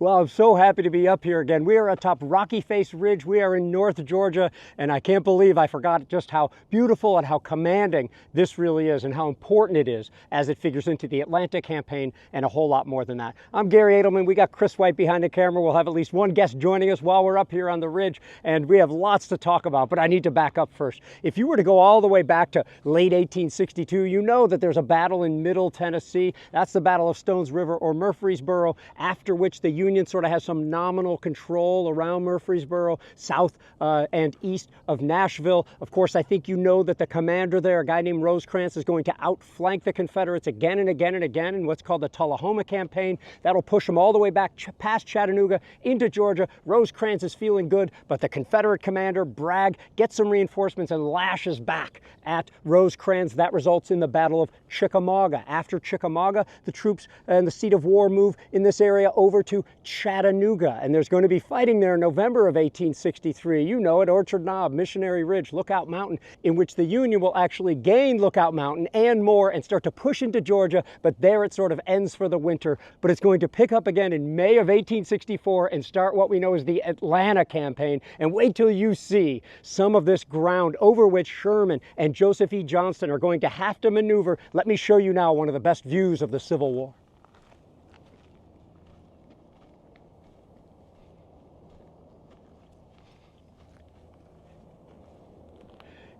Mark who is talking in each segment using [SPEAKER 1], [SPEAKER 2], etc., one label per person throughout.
[SPEAKER 1] Well, I'm so happy to be up here again. We are atop Rocky Face Ridge. We are in North Georgia, and I can't believe I forgot just how beautiful and how commanding this really is and how important it is as it figures into the Atlanta campaign and a whole lot more than that. I'm Gary Edelman. We got Chris White behind the camera. We'll have at least one guest joining us while we're up here on the ridge, and we have lots to talk about, but I need to back up first. If you were to go all the way back to late 1862, you know that there's a battle in Middle Tennessee. That's the Battle of Stones River or Murfreesboro, after which the Union sort of has some nominal control around Murfreesboro, south and east of Nashville. Of course, I think you know that the commander there, a guy named Rosecrans, is going to outflank the Confederates again and again and again in what's called the Tullahoma campaign. That'll push them all the way back past Chattanooga into Georgia. Rosecrans is feeling good, but the Confederate commander, Bragg, gets some reinforcements and lashes back at Rosecrans. That results in the Battle of Chickamauga. After Chickamauga, the troops and the seat of war move in this area over to Chattanooga, and there's going to be fighting there in November of 1863. You know it, Orchard Knob, Missionary Ridge, Lookout Mountain, in which the Union will actually gain Lookout Mountain and more and start to push into Georgia, but there it sort of ends for the winter. But it's going to pick up again in May of 1864 and start what we know as the Atlanta campaign. And wait till you see some of this ground over which Sherman and Joseph E. Johnston are going to have to maneuver. Let me show you now one of the best views of the Civil War.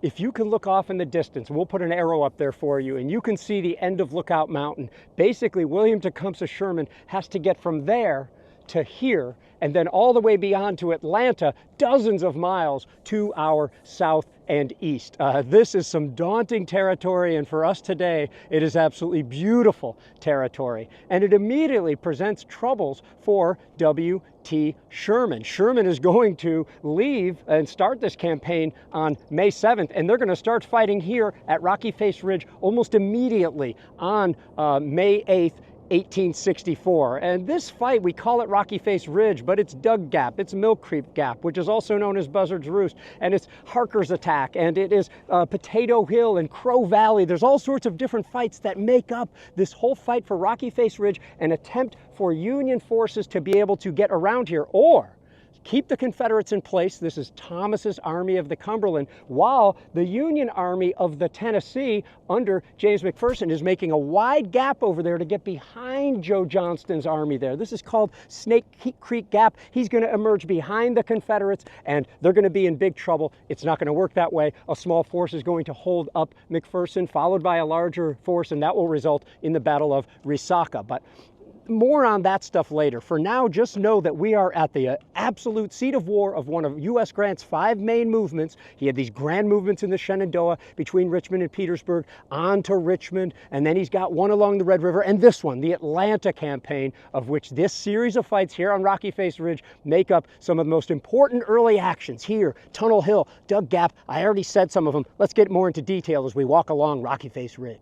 [SPEAKER 1] If you can look off in the distance, we'll put an arrow up there for you, and you can see the end of Lookout Mountain. Basically, William Tecumseh Sherman has to get from there to here, and then all the way beyond to Atlanta, dozens of miles to our south and east. This is some daunting territory, and for us today, it is absolutely beautiful territory. And it immediately presents troubles for W.T. Sherman. Sherman is going to leave and start this campaign on May 7th, and they're going to start fighting here at Rocky Face Ridge almost immediately on May 8th, 1864. And this fight, we call it Rocky Face Ridge, but it's Dug Gap, it's Mill Creek Gap, which is also known as Buzzard's Roost, and it's Harker's Attack, and it is Potato Hill and Crow Valley. There's all sorts of different fights that make up this whole fight for Rocky Face Ridge, an attempt for Union forces to be able to get around here or keep the Confederates in place. This is Thomas's Army of the Cumberland, while the Union Army of the Tennessee under James McPherson is making a wide gap over there to get behind Joe Johnston's army there. This is called Snake Creek Gap. He's going to emerge behind the Confederates, and they're going to be in big trouble. It's not going to work that way. A small force is going to hold up McPherson, followed by a larger force, and that will result in the Battle of Resaca. But more on that stuff later. For now, just know that we are at the absolute seat of war of one of U.S. Grant's 5 main movements. He had these grand movements in the Shenandoah between Richmond and Petersburg on to Richmond, and then he's got one along the Red River, and this one, the Atlanta campaign, of which this series of fights here on Rocky Face Ridge make up some of the most important early actions here. Tunnel Hill, Dug Gap, I already said some of them. Let's get more into detail as we walk along Rocky Face Ridge.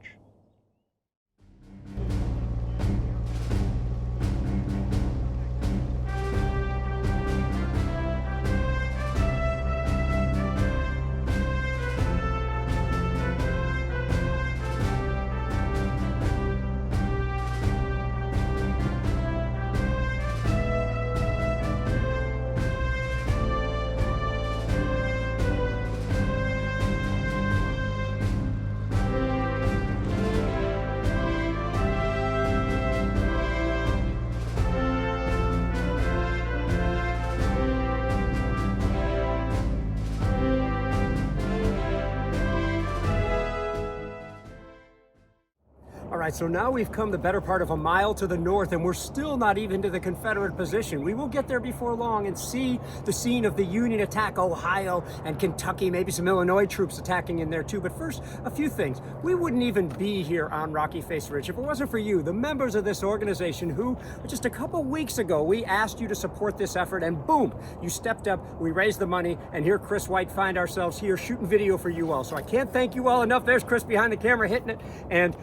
[SPEAKER 1] All right, so now we've come the better part of a mile to the north, and we're still not even to the Confederate position. We will get there before long and see the scene of the Union attack, Ohio and Kentucky, maybe some Illinois troops attacking in there too. But first, a few things. We wouldn't even be here on Rocky Face Ridge if it wasn't for you, the members of this organization who, just a couple weeks ago, we asked you to support this effort, and boom, you stepped up, we raised the money, and here Chris White find ourselves here shooting video for you all. So I can't thank you all enough. There's Chris behind the camera hitting it, and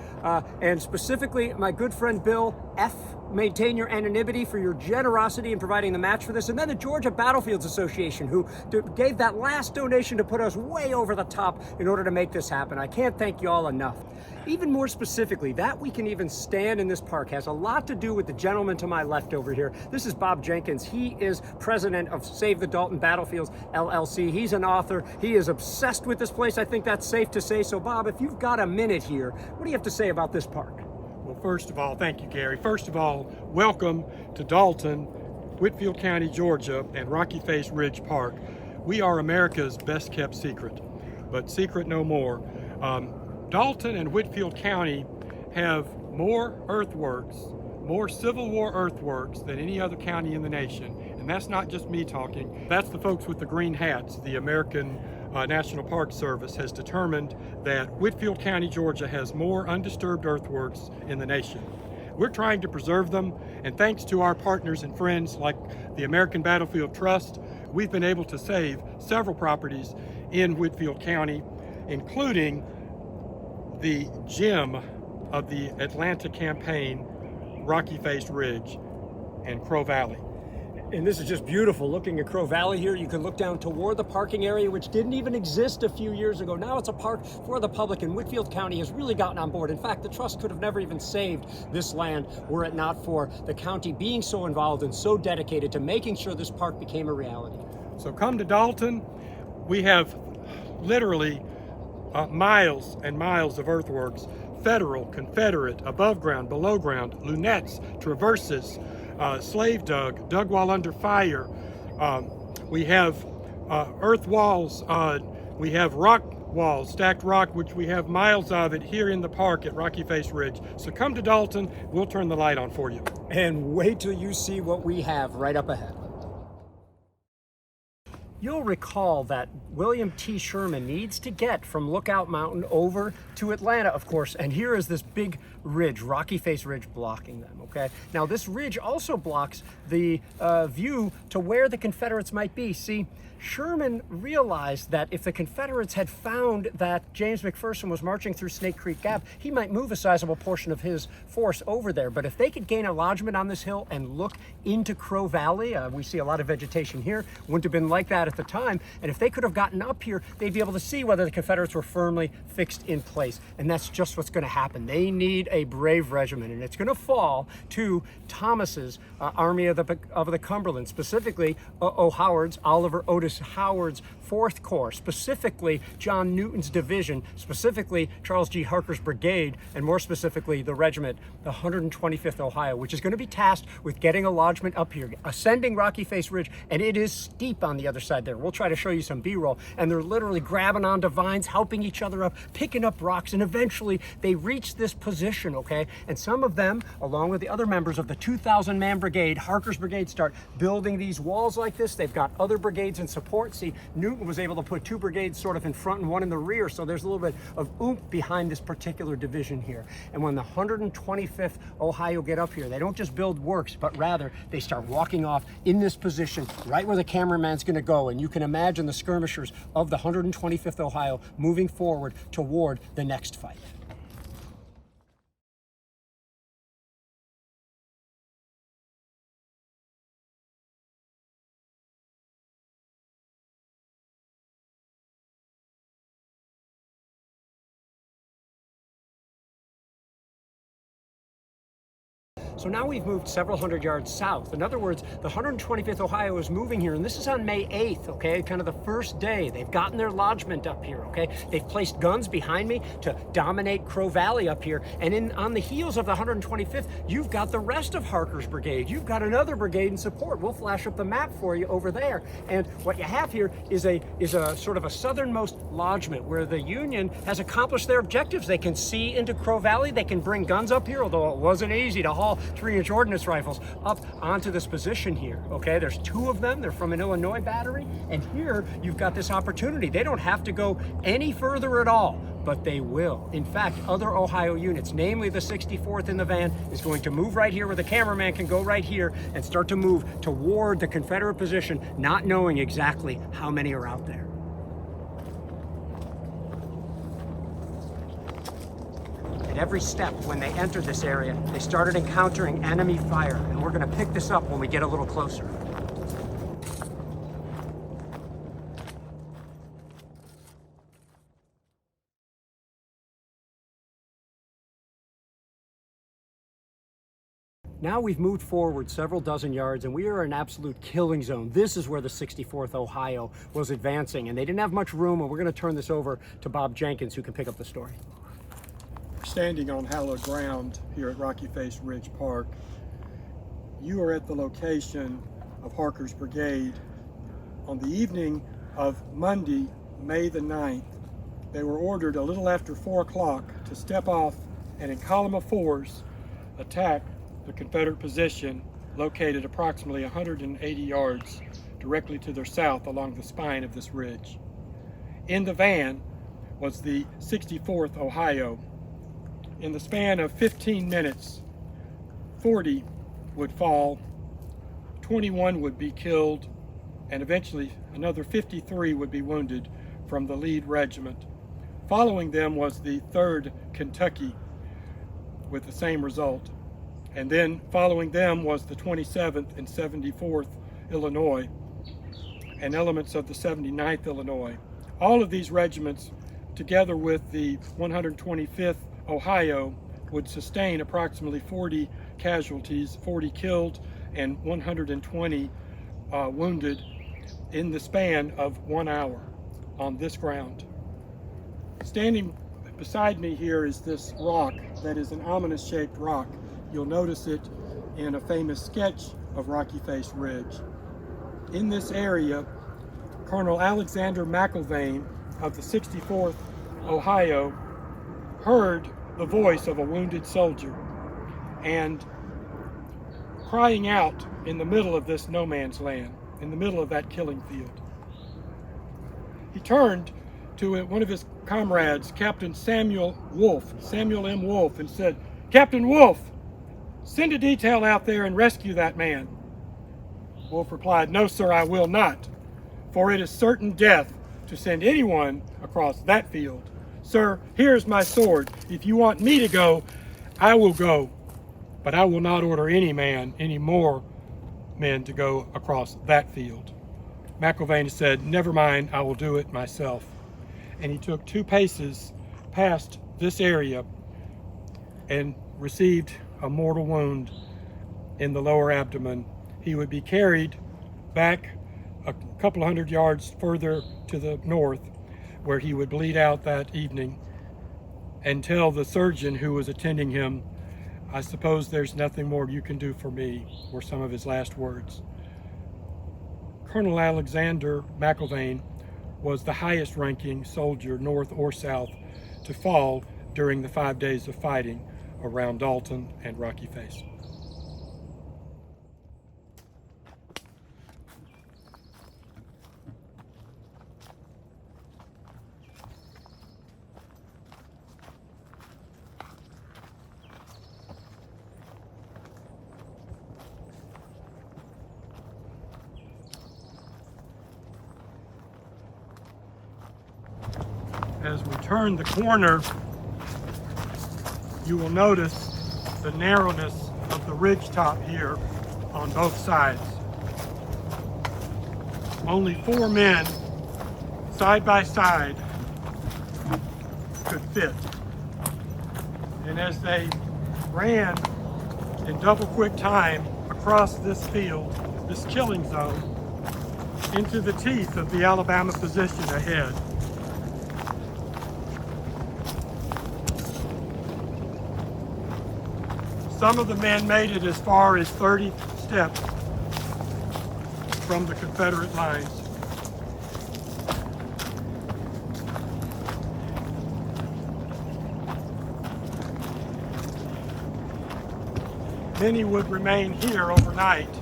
[SPEAKER 1] specifically my good friend Bill, F, maintain your anonymity, for your generosity in providing the match for this, and then the Georgia Battlefields Association, who gave that last donation to put us way over the top in order to make this happen. I can't thank you all enough. Even more specifically, that we can even stand in this park has a lot to do with the gentleman to my left over here. This is Bob Jenkins. He is president of Save the Dalton Battlefields, LLC. He's an author. He is obsessed with this place. I think that's safe to say. So Bob, if you've got a minute here, what do you have to say about this park?
[SPEAKER 2] Well, first of all, thank you, Gary. First of all, welcome to Dalton, Whitfield County, Georgia, and Rocky Face Ridge Park. We are America's best kept secret, but secret no more. Dalton and Whitfield County have more earthworks, more Civil War earthworks than any other county in the nation. And that's not just me talking. That's the folks with the green hats. The American National Park Service has determined that Whitfield County, Georgia has more undisturbed earthworks in the nation. We're trying to preserve them, and thanks to our partners and friends like the American Battlefield Trust, we've been able to save several properties in Whitfield County, including the gem of the Atlanta campaign, Rocky Face Ridge and Crow Valley.
[SPEAKER 1] And this is just beautiful. Looking at Crow Valley here, you can look down toward the parking area, which didn't even exist a few years ago. Now it's a park for the public, and Whitfield County has really gotten on board. In fact, the trust could have never even saved this land were it not for the county being so involved and so dedicated to making sure this park became a reality.
[SPEAKER 2] So come to Dalton. We have literally miles and miles of earthworks, federal, Confederate, above ground, below ground, lunettes, traverses, slave dug while under fire. We have earth walls, we have rock walls, stacked rock, which we have miles of it here in the park at Rocky Face Ridge. So come to Dalton, we'll turn the light on for you.
[SPEAKER 1] And wait till you see what we have right up ahead. You'll recall that William T. Sherman needs to get from Lookout Mountain over to Atlanta, of course, and here is this big ridge, Rocky Face Ridge, blocking them, okay? Now, this ridge also blocks the view to where the Confederates might be. See, Sherman realized that if the Confederates had found that James McPherson was marching through Snake Creek Gap, he might move a sizable portion of his force over there. But if they could gain a lodgment on this hill and look into Crow Valley, we see a lot of vegetation here, wouldn't have been like that at the time. And if they could have gotten up here, they'd be able to see whether the Confederates were firmly fixed in place. And that's just what's going to happen. They need a brave regiment, and it's going to fall to Thomas's Army of the Cumberland, specifically O'Howard's, Oliver Otis Howard's 4th Corps, specifically John Newton's division, specifically Charles G. Harker's brigade, and more specifically the regiment, the 125th Ohio, which is going to be tasked with getting a lodgment up here, ascending Rocky Face Ridge, and it is steep on the other side there. We'll try to show you some B-roll, and they're literally grabbing onto vines, helping each other up, picking up rocks, and eventually they reach this position, okay? And some of them, along with the other members of the 2,000-man brigade, Harker's brigade, start building these walls like this. They've got other brigades in support. See, Newton was able to put 2 brigades sort of in front and 1 in the rear, so there's a little bit of oomph behind this particular division here. And when the 125th Ohio get up here, they don't just build works, but rather they start walking off in this position right where the cameraman's going to go. And you can imagine the skirmishers of the 125th Ohio moving forward toward the next fight. So now we've moved several hundred yards south. In other words, the 125th Ohio is moving here, and this is on May 8th, okay? Kind of the first day. They've gotten their lodgment up here, okay? They've placed guns behind me to dominate Crow Valley up here. And on the heels of the 125th, you've got the rest of Harker's brigade. You've got another brigade in support. We'll flash up the map for you over there. And what you have here is a sort of a southernmost lodgment where the Union has accomplished their objectives. They can see into Crow Valley. They can bring guns up here, although it wasn't easy to haul 3-inch ordnance rifles up onto this position here, okay? There's 2 of them. They're from an Illinois battery, and here you've got this opportunity. They don't have to go any further at all, but they will. In fact, other Ohio units, namely the 64th in the van, is going to move right here where the cameraman can go right here and start to move toward the Confederate position, not knowing exactly how many are out there. At every step, when they entered this area, they started encountering enemy fire, and we're going to pick this up when we get a little closer. Now we've moved forward several dozen yards and we are in an absolute killing zone. This is where the 64th Ohio was advancing, and they didn't have much room, and we're going to turn this over to Bob Jenkins, who can pick up the story.
[SPEAKER 2] We're standing on hallowed ground here at Rocky Face Ridge Park. You are at the location of Harker's Brigade. On the evening of Monday, May the 9th, they were ordered a little after 4 o'clock to step off and in column of fours attack the Confederate position located approximately 180 yards directly to their south along the spine of this ridge. In the van was the 64th Ohio. In the span of 15 minutes, 40 would fall, 21 would be killed, and eventually another 53 would be wounded from the lead regiment. Following them was the 3rd Kentucky with the same result. And then following them was the 27th and 74th Illinois and elements of the 79th Illinois. All of these regiments, together with the 125th Ohio, would sustain approximately 40 casualties, 40 killed and 120 wounded in the span of 1 hour on this ground. Standing beside me here is this rock that is an ominous shaped rock. You'll notice it in a famous sketch of Rocky Face Ridge. In this area, Colonel Alexander McIlvaine of the 64th Ohio heard the voice of a wounded soldier and crying out in the middle of this no man's land, in the middle of that killing field. He turned to one of his comrades, Captain Samuel M. Wolfe, and said, "Captain Wolfe, send a detail out there and rescue that man." Wolfe replied, "No, sir, I will not, for it is certain death to send anyone across that field. Sir, here's my sword. If you want me to go, I will go, but I will not order any more men to go across that field." McIlvaine said, "Never mind, I will do it myself." And he took 2 paces past this area and received a mortal wound in the lower abdomen. He would be carried back a couple of 100 yards further to the north, where he would bleed out that evening and tell the surgeon who was attending him, "I suppose there's nothing more you can do for me," were some of his last words. Colonel Alexander McIlvaine was the highest ranking soldier, north or south, to fall during the 5 days of fighting around Dalton and Rocky Face. As we turn the corner, you will notice the narrowness of the ridge top here on both sides. Only 4 men side by side could fit. And as they ran in double quick time across this field, this killing zone, into the teeth of the Alabama position ahead, some of the men made it as far as 30 steps from the Confederate lines. Many would remain here overnight,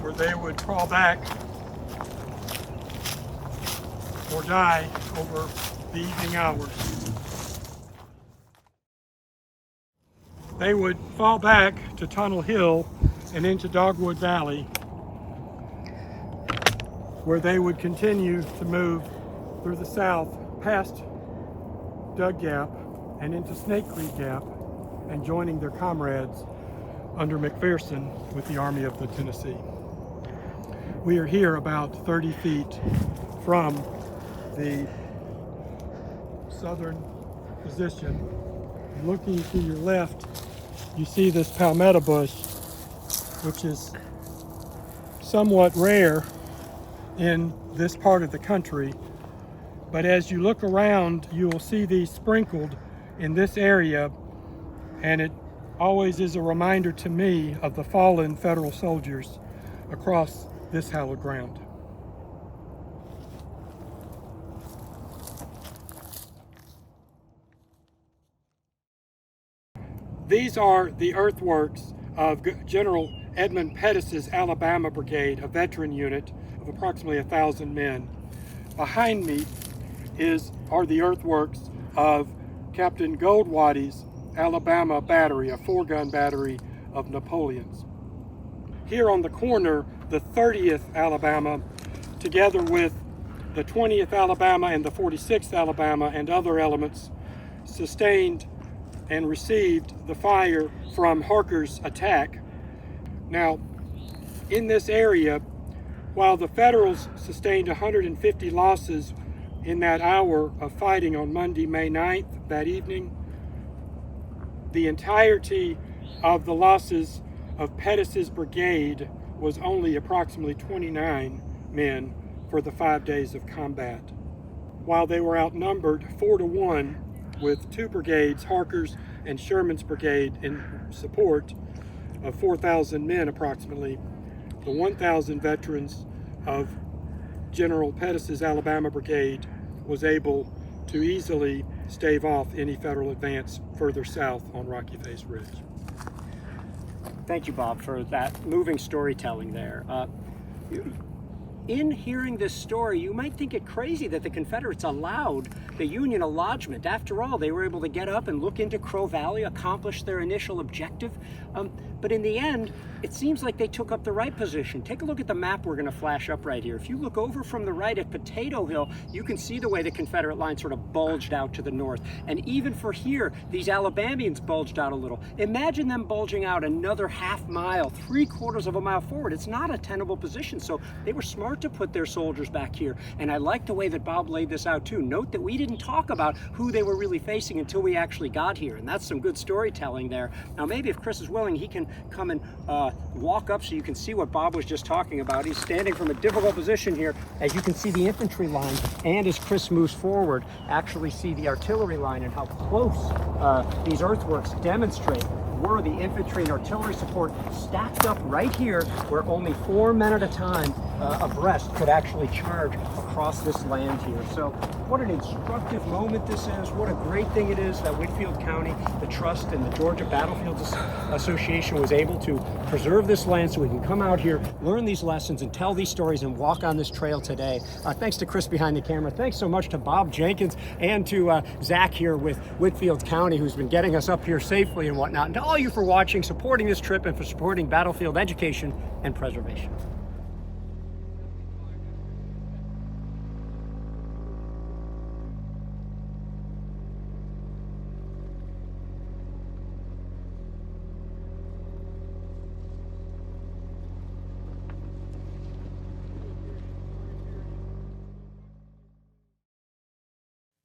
[SPEAKER 2] where they would crawl back or die over the evening hours. They would fall back to Tunnel Hill and into Dogwood Valley, where they would continue to move through the south past Dug Gap and into Snake Creek Gap and joining their comrades under McPherson with the Army of the Tennessee. We are here about 30 feet from the southern position. Looking to your left, you see this palmetto bush, which is somewhat rare in this part of the country. But as you look around, you will see these sprinkled in this area, and it always is a reminder to me of the fallen federal soldiers across this hallowed ground. These are the earthworks of General Edmund Pettus's Alabama Brigade, a veteran unit of approximately 1,000 men. Behind me are the earthworks of Captain Goldwady's Alabama Battery, a 4-gun battery of Napoleon's. Here on the corner, the 30th Alabama, together with the 20th Alabama and the 46th Alabama and other elements, sustained and received the fire from Harker's attack. Now, in this area, while the Federals sustained 150 losses in that hour of fighting on Monday, May 9th, that evening, the entirety of the losses of Pettus's brigade was only approximately 29 men for the 5 days of combat. While they were outnumbered 4-1 with 2 brigades, Harker's and Sherman's brigade, in support of 4,000 men approximately, the 1,000 veterans of General Pettus's Alabama Brigade was able to easily stave off any federal advance further south on Rocky Face Ridge.
[SPEAKER 1] Thank you, Bob, for that moving storytelling there. In hearing this story, you might think it crazy that the Confederates allowed the Union a lodgment. After all, they were able to get up and look into Crow Valley, accomplish their initial objective. But in the end, it seems like they took up the right position. Take a look at the map we're going to flash up right here. If you look over from the right at Potato Hill, you can see the way the Confederate line sort of bulged out to the north. And even for here, these Alabamians bulged out a little. Imagine them bulging out another half mile, 3/4 of a mile forward. It's not a tenable position. So they were smart to put their soldiers back here. And I like the way that Bob laid this out too. Note that we didn't talk about who they were really facing until we actually got here. And that's some good storytelling there. Now maybe if Chris is willing, he can come and walk up so you can see what Bob was just talking about. He's standing from a difficult position here. As you can see the infantry line, and as Chris moves forward, actually see the artillery line and how close these earthworks demonstrate were the infantry and artillery support stacked up right here, where only 4 men at a time abreast could actually charge across this land here. So what an instructive moment this is. What a great thing it is that Whitfield County, the Trust, and the Georgia Battlefields Association was able to preserve this land so we can come out here, learn these lessons, and tell these stories and walk on this trail today. Thanks to Chris behind the camera. Thanks so much to Bob Jenkins and to Zach here with Whitfield County, who's been getting us up here safely and whatnot. And to all you for watching, supporting this trip, and for supporting battlefield education and preservation.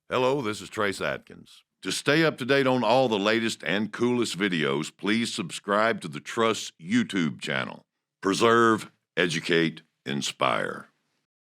[SPEAKER 3] Hello, this is Trace Atkins. To stay up to date on all the latest and coolest videos, please subscribe to the Trust YouTube channel. Preserve, educate, inspire.